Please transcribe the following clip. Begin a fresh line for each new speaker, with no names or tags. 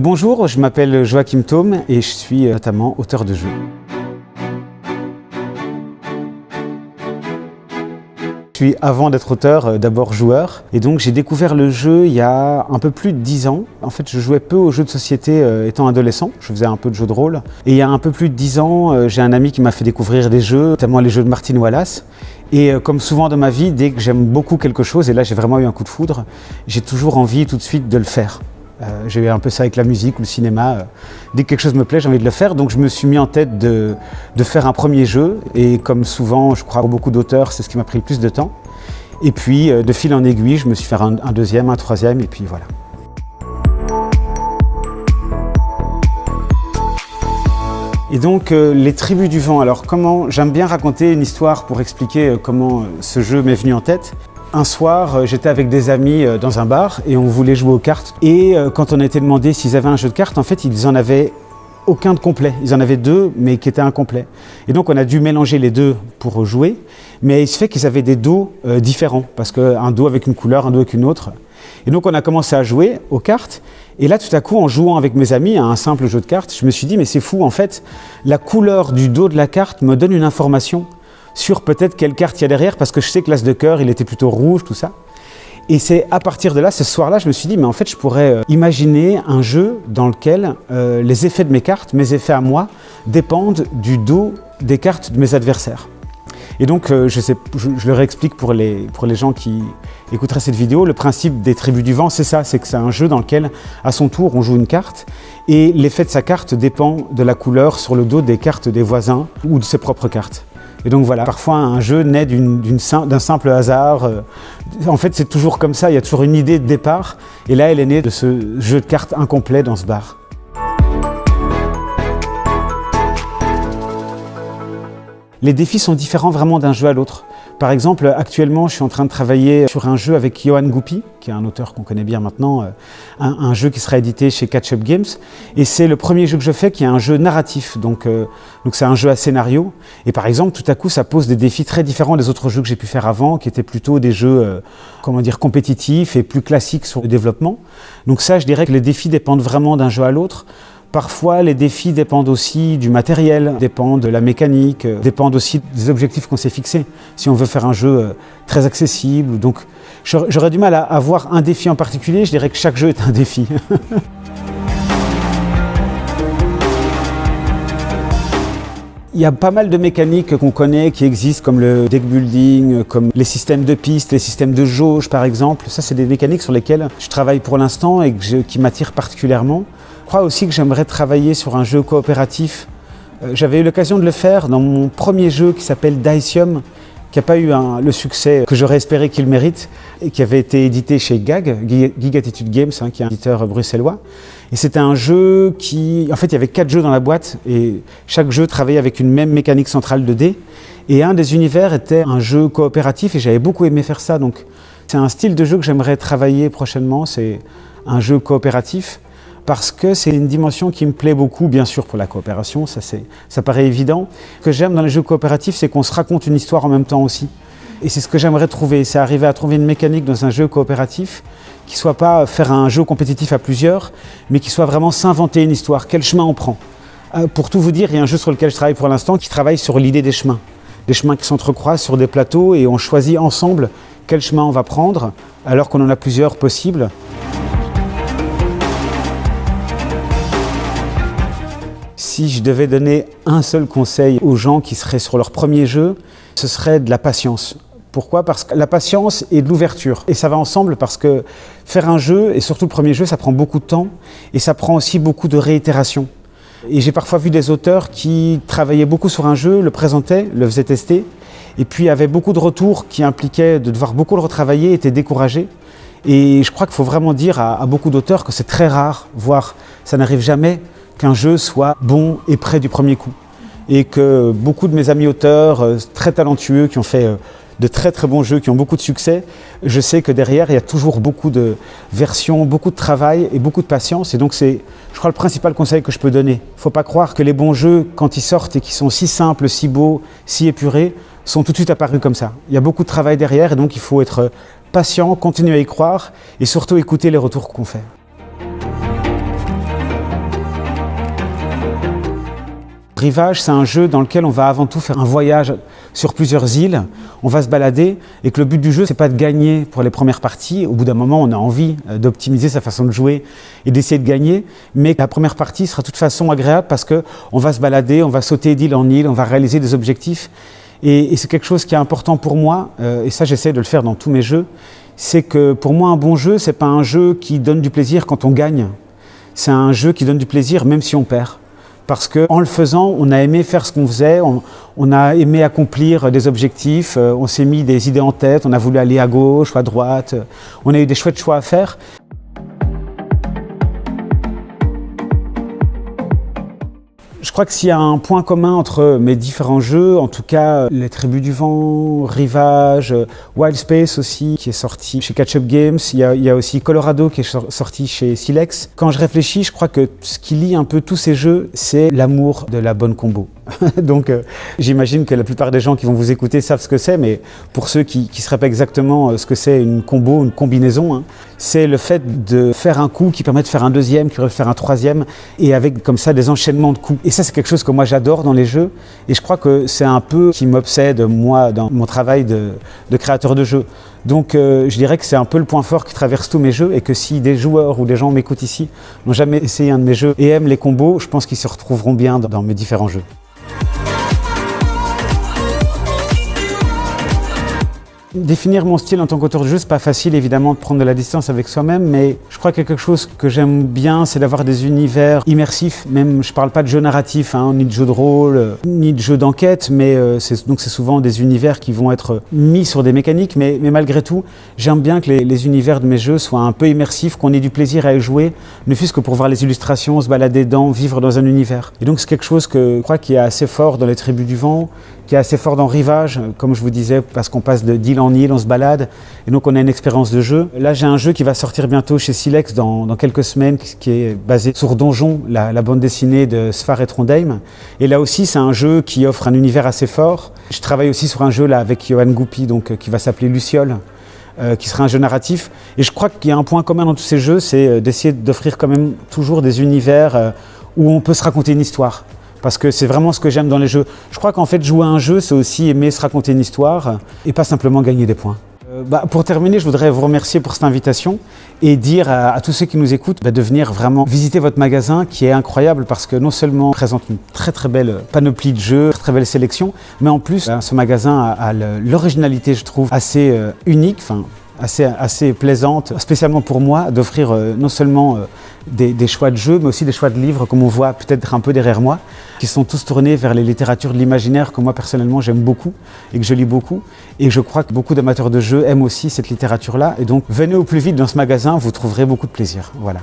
Bonjour, je m'appelle Joachim Thaume et je suis notamment auteur de jeux. Je suis, avant d'être auteur, d'abord joueur. Et donc j'ai découvert le jeu il y a un peu plus de 10 ans. En fait, je jouais peu aux jeux de société étant adolescent. Je faisais un peu de jeux de rôle. Et il y a un peu plus de 10 ans, j'ai un ami qui m'a fait découvrir des jeux, notamment les jeux de Martin Wallace. Et comme souvent dans ma vie, dès que j'aime beaucoup quelque chose, et là j'ai vraiment eu un coup de foudre, j'ai toujours envie tout de suite de le faire. J'ai eu un peu ça avec la musique ou le cinéma. Dès que quelque chose me plaît, j'ai envie de le faire. Donc je me suis mis en tête de faire un premier jeu. Et comme souvent, je crois pour beaucoup d'auteurs, c'est ce qui m'a pris le plus de temps. Et puis de fil en aiguille, je me suis fait un deuxième, un troisième, et puis voilà. Et donc les Tribus du Vent. Alors j'aime bien raconter une histoire pour expliquer comment ce jeu m'est venu en tête. Un soir, j'étais avec des amis dans un bar et on voulait jouer aux cartes. Et quand on a été demandé s'ils avaient un jeu de cartes, en fait, ils en avaient aucun de complet. Ils en avaient deux, mais qui étaient incomplets. Et donc, on a dû mélanger les deux pour jouer. Mais il se fait qu'ils avaient des dos différents, parce qu'un dos avec une couleur, un dos avec une autre. Et donc, on a commencé à jouer aux cartes. Et là, tout à coup, en jouant avec mes amis à un simple jeu de cartes, je me suis dit, mais c'est fou, en fait, la couleur du dos de la carte me donne une information sur peut-être quelle carte il y a derrière, parce que je sais que l'as de cœur, il était plutôt rouge, tout ça. Et c'est à partir de là, ce soir-là, je me suis dit, mais en fait, je pourrais imaginer un jeu dans lequel les effets de mes cartes, mes effets à moi, dépendent du dos des cartes de mes adversaires. Et donc, je leur explique pour les gens qui écouteraient cette vidéo, le principe des Tribus du Vent, c'est ça, c'est que c'est un jeu dans lequel, à son tour, on joue une carte, et l'effet de sa carte dépend de la couleur sur le dos des cartes des voisins ou de ses propres cartes. Et donc voilà, parfois un jeu naît d'un simple hasard. En fait, c'est toujours comme ça, il y a toujours une idée de départ. Et là, elle est née de ce jeu de cartes incomplet dans ce bar. Les défis sont différents vraiment d'un jeu à l'autre. Par exemple, actuellement, je suis en train de travailler sur un jeu avec Yoann Goupy, qui est un auteur qu'on connaît bien maintenant, un jeu qui sera édité chez Catch Up Games. Et c'est le premier jeu que je fais qui est un jeu narratif, donc c'est un jeu à scénario. Et par exemple, tout à coup, ça pose des défis très différents des autres jeux que j'ai pu faire avant, qui étaient plutôt des jeux, compétitifs et plus classiques sur le développement. Donc ça, je dirais que les défis dépendent vraiment d'un jeu à l'autre. Parfois, les défis dépendent aussi du matériel, dépendent de la mécanique, dépendent aussi des objectifs qu'on s'est fixés. Si on veut faire un jeu très accessible, donc j'aurais du mal à avoir un défi en particulier, je dirais que chaque jeu est un défi. Il y a pas mal de mécaniques qu'on connaît, qui existent, comme le deck building, comme les systèmes de pistes, les systèmes de jauge par exemple. Ça, c'est des mécaniques sur lesquelles je travaille pour l'instant et qui m'attirent particulièrement. Je crois aussi que j'aimerais travailler sur un jeu coopératif. J'avais eu l'occasion de le faire dans mon premier jeu qui s'appelle Dicium, qui n'a pas eu le succès que j'aurais espéré qu'il mérite, et qui avait été édité chez Gig Attitude Games, qui est un éditeur bruxellois. Et c'était un jeu qui... En fait, il y avait 4 jeux dans la boîte, et chaque jeu travaillait avec une même mécanique centrale de dés. Et un des univers était un jeu coopératif, et j'avais beaucoup aimé faire ça. Donc, c'est un style de jeu que j'aimerais travailler prochainement, c'est un jeu coopératif. Parce que c'est une dimension qui me plaît beaucoup, bien sûr pour la coopération, ça paraît évident. Ce que j'aime dans les jeux coopératifs, c'est qu'on se raconte une histoire en même temps aussi. Et c'est ce que j'aimerais trouver, c'est arriver à trouver une mécanique dans un jeu coopératif qui ne soit pas faire un jeu compétitif à plusieurs, mais qui soit vraiment s'inventer une histoire, quel chemin on prend. Pour tout vous dire, il y a un jeu sur lequel je travaille pour l'instant qui travaille sur l'idée des chemins qui s'entrecroisent sur des plateaux et on choisit ensemble quel chemin on va prendre, alors qu'on en a plusieurs possibles. Si je devais donner un seul conseil aux gens qui seraient sur leur premier jeu, ce serait de la patience. Pourquoi ? Parce que la patience et de l'ouverture. Et ça va ensemble parce que faire un jeu, et surtout le premier jeu, ça prend beaucoup de temps et ça prend aussi beaucoup de réitération. Et j'ai parfois vu des auteurs qui travaillaient beaucoup sur un jeu, le présentaient, le faisaient tester, et puis avaient beaucoup de retours qui impliquaient de devoir beaucoup le retravailler, étaient découragés. Et je crois qu'il faut vraiment dire à beaucoup d'auteurs que c'est très rare, voire ça n'arrive jamais, qu'un jeu soit bon et prêt du premier coup. Et que beaucoup de mes amis auteurs très talentueux qui ont fait de très très bons jeux, qui ont beaucoup de succès, je sais que derrière il y a toujours beaucoup de versions, beaucoup de travail et beaucoup de patience. Et donc c'est, je crois, le principal conseil que je peux donner. Il ne faut pas croire que les bons jeux, quand ils sortent et qui sont si simples, si beaux, si épurés, sont tout de suite apparus comme ça. Il y a beaucoup de travail derrière et donc il faut être patient, continuer à y croire et surtout écouter les retours qu'on fait. Rivage, c'est un jeu dans lequel on va avant tout faire un voyage sur plusieurs îles, on va se balader et que le but du jeu, c'est pas de gagner pour les premières parties. Au bout d'un moment, on a envie d'optimiser sa façon de jouer et d'essayer de gagner, mais la première partie sera de toute façon agréable parce qu'on va se balader, on va sauter d'île en île, on va réaliser des objectifs. Et c'est quelque chose qui est important pour moi, et ça j'essaie de le faire dans tous mes jeux, c'est que pour moi un bon jeu, c'est pas un jeu qui donne du plaisir quand on gagne, c'est un jeu qui donne du plaisir même si on perd. Parce qu'en le faisant, on a aimé faire ce qu'on faisait, on a aimé accomplir des objectifs, on s'est mis des idées en tête, on a voulu aller à gauche ou à droite, on a eu des chouettes choix à faire. Je crois que s'il y a un point commun entre mes différents jeux, en tout cas Les Tribus du Vent, Rivage, Wild Space aussi, qui est sorti chez Catch Up Games, il y a aussi Colorado qui est sorti chez Silex. Quand je réfléchis, je crois que ce qui lie un peu tous ces jeux, c'est l'amour de la bonne combo. Donc j'imagine que la plupart des gens qui vont vous écouter savent ce que c'est, mais pour ceux qui ne sauraient pas exactement ce que c'est une combo, une combinaison, c'est le fait de faire un coup qui permet de faire un deuxième, qui permet de faire un troisième, et avec comme ça des enchaînements de coups. Et ça c'est quelque chose que moi j'adore dans les jeux, et je crois que c'est un peu qui m'obsède moi dans mon travail de créateur de jeux. Donc je dirais que c'est un peu le point fort qui traverse tous mes jeux, et que si des joueurs ou des gens m'écoutent ici n'ont jamais essayé un de mes jeux et aiment les combos, je pense qu'ils se retrouveront bien dans mes différents jeux. Définir mon style en tant qu'auteur de jeu, c'est pas facile évidemment de prendre de la distance avec soi-même, mais je crois que quelque chose que j'aime bien, c'est d'avoir des univers immersifs. Même, je parle pas de jeux narratifs, ni de jeux de rôle, ni de jeux d'enquête, mais c'est souvent des univers qui vont être mis sur des mécaniques, mais malgré tout, j'aime bien que les univers de mes jeux soient un peu immersifs, qu'on ait du plaisir à y jouer, ne fût-ce que pour voir les illustrations, se balader dedans, vivre dans un univers. Et donc c'est quelque chose que je crois qui est assez fort dans Les Tribus du Vent, qui est assez fort dans Rivage, comme je vous disais, parce qu'on passe d'île en île, on se balade, et donc on a une expérience de jeu. Là, j'ai un jeu qui va sortir bientôt chez Silex dans quelques semaines, qui est basé sur Donjon, la bande dessinée de Sfar et Trondheim. Et là aussi, c'est un jeu qui offre un univers assez fort. Je travaille aussi sur un jeu là avec Johan Goupy, qui va s'appeler Luciole, qui sera un jeu narratif. Et je crois qu'il y a un point commun dans tous ces jeux, c'est d'essayer d'offrir quand même toujours des univers où on peut se raconter une histoire. Parce que c'est vraiment ce que j'aime dans les jeux. Je crois qu'en fait, jouer à un jeu, c'est aussi aimer se raconter une histoire et pas simplement gagner des points. Pour terminer, je voudrais vous remercier pour cette invitation et dire à tous ceux qui nous écoutent de venir vraiment visiter votre magasin qui est incroyable parce que non seulement il présente une très très belle panoplie de jeux, très belle sélection, mais en plus, ce magasin a l'originalité, je trouve, assez unique. Assez plaisante, spécialement pour moi, d'offrir non seulement des choix de jeux, mais aussi des choix de livres, comme on voit peut-être un peu derrière moi, qui sont tous tournés vers les littératures de l'imaginaire que moi personnellement j'aime beaucoup et que je lis beaucoup. Et je crois que beaucoup d'amateurs de jeux aiment aussi cette littérature-là. Et donc venez au plus vite dans ce magasin, vous trouverez beaucoup de plaisir. Voilà.